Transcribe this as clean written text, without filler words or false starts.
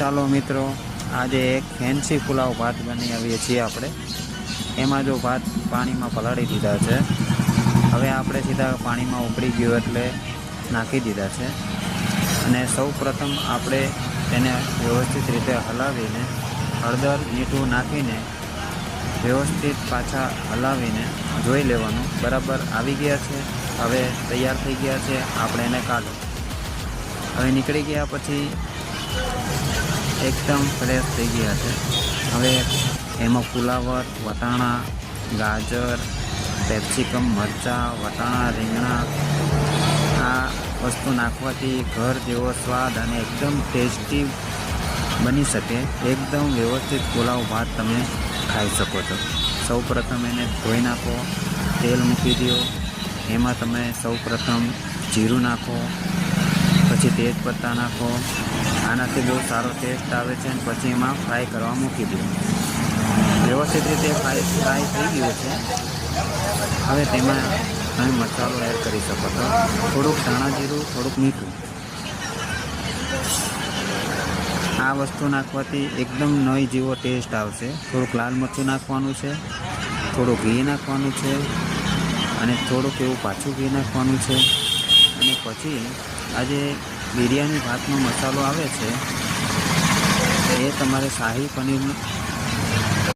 ચાલો મિત્રો, આજે એક ફેન્સી પુલાવ ભાત બનાવીએ છીએ આપણે। એમાં જો ભાત પાણીમાં પલાળી દીધા છે। હવે આપણે સીધા પાણીમાં ઉકળી ગયું એટલે નાખી દીધા છે અને સૌ પ્રથમ આપણે તેને વ્યવસ્થિત રીતે હલાવીને હળદર મીઠું નાખીને વ્યવસ્થિત પાછા હલાવીને જોઈ લેવાનું બરાબર આવી ગયા છે। હવે તૈયાર થઈ ગયા છે, આપણે એને કાઢો। હવે નીકળી ગયા પછી એકદમ ફ્રેશ થઈ ગયા છે। હવે એમાં ફુલાવર, વટાણા, ગાજર, કેપ્સિકમ, મરચાં, વટાણા, રીંગણા આ વસ્તુ નાખવાથી ઘર જેવો સ્વાદ અને એકદમ ટેસ્ટી બની શકે। એકદમ વ્યવસ્થિત પુલાવ ભાત તમે ખાઈ શકો છો। સૌ પ્રથમ એને ધોઈ નાખો, તેલ મૂકી દો, એમાં તમે સૌ પ્રથમ જીરું નાખો, પછી તેજપત્તા નાખો। આનાથી બહુ સારો ટેસ્ટ આવે છે અને પછી એમાં ફ્રાય કરવા મૂકી દો। વ્યવસ્થિત રીતે ફ્રાય થઈ ગયું છે। હવે તેમાં તમે મસાલો એડ કરી શકો છો, થોડુંક ધાણા જીરું, થોડુંક મીઠું। આ વસ્તુ નાખવાથી એકદમ નવી જેવો ટેસ્ટ આવશે। થોડુંક લાલ મરચું નાખવાનું છે, થોડું ઘી નાખવાનું છે અને થોડુંક એવું પાછું ઘી નાખવાનું છે। અને પછી આજે બિરયાની ભાતનો મસાલો આવે છે એ તમારે શાહી પનીર